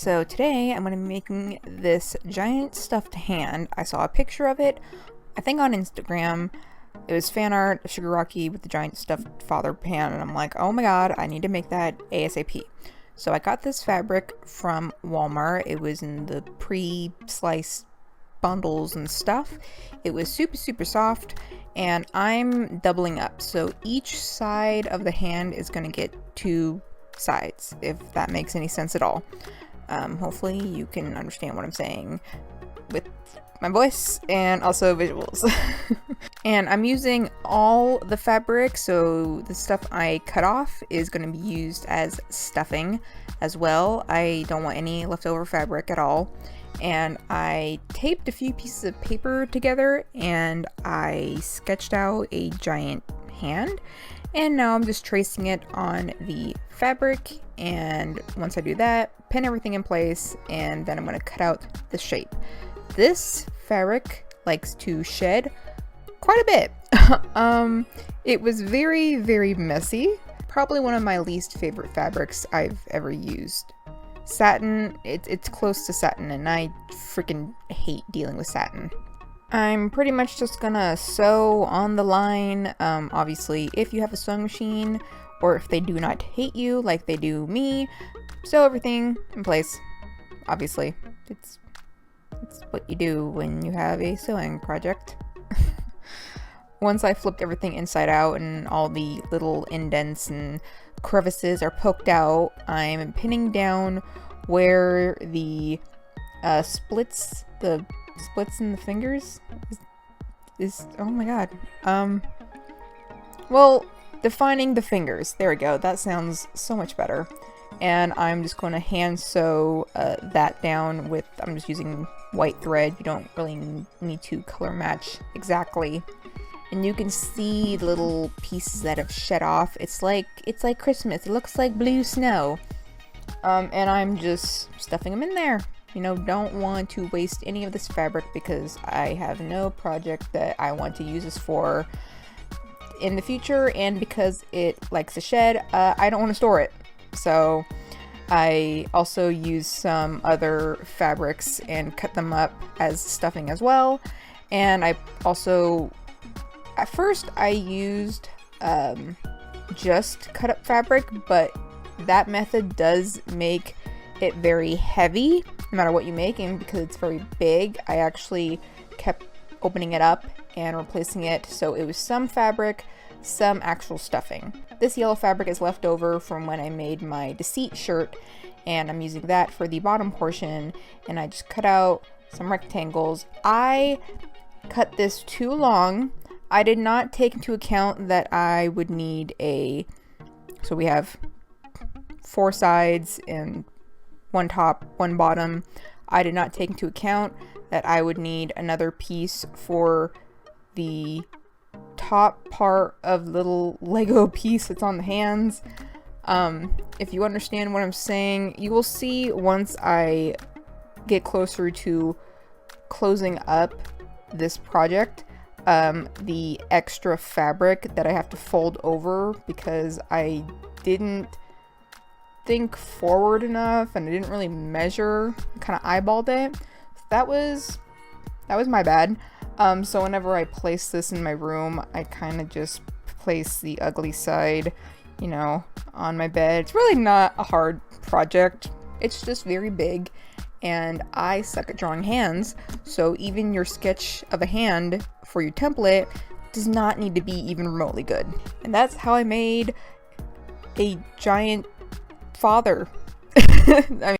So today I'm going to be making this giant stuffed hand. I saw a picture of it, I think on Instagram. It was fan art of Shigaraki with the giant stuffed father hand, and I'm like, oh my god, I need to make that ASAP. So I got this fabric from Walmart. It was in the pre-sliced bundles and stuff. It was super soft, and I'm doubling up. So each side of the hand is going to get 2 sides, if that makes any sense at all. Hopefully you can understand what I'm saying with my voice and also visuals. And I'm using all the fabric, so the stuff I cut off is going to be used as stuffing as well. I don't want any leftover fabric at all. And I taped a few pieces of paper together and I sketched out a giant hand, and now I'm just tracing it on the fabric. And once I do that, pin everything in place, and then I'm going to cut out the shape. This fabric likes to shed quite a bit. It was very messy. Probably one of my least favorite fabrics I've ever used. Satin, it's close to satin, and I freaking hate dealing with satin. I'm pretty much just gonna sew on the line. Obviously, if you have a sewing machine, or if they do not hate you like they do me, sew everything in place. Obviously, it's what you do when you have a sewing project. Once I flipped everything inside out and all the little indents and crevices are poked out, I'm pinning down where the splits in the fingers is oh my god. Well, defining the fingers. There we go. That sounds so much better. And I'm just going to hand sew that down with, I'm just using white thread. You don't really need to color match exactly. And you can see the little pieces that have shed off. It's like Christmas. It looks like blue snow. And I'm just stuffing them in there. You know, don't want to waste any of this fabric because I have no project that I want to use this for in the future, and because it likes to shed, I don't want to store it. So I also use some other fabrics and cut them up as stuffing as well. And I also, at first I used just cut up fabric, but that method does make it very heavy no matter what you make, and because it's very big, I actually kept opening it up and replacing it, so it was some fabric, some actual stuffing. This yellow fabric is left over from when I made my Deceit shirt, and I'm using that for the bottom portion, and I just cut out some rectangles. I cut this too long. I did not take into account that I would need so we have 4 sides and 1 top, 1 bottom. I did not take into account that I would need another piece for the top part of the little Lego piece that's on the hands. If you understand what I'm saying, you will see once I get closer to closing up this project, the extra fabric that I have to fold over because I didn't think forward enough and I didn't really measure, kind of eyeballed it. That was my bad. So whenever I place this in my room, I kind of just place the ugly side, you know, on my bed. It's really not a hard project. It's just very big, and I suck at drawing hands, so even your sketch of a hand for your template does not need to be even remotely good. And that's how I made a giant father. I mean,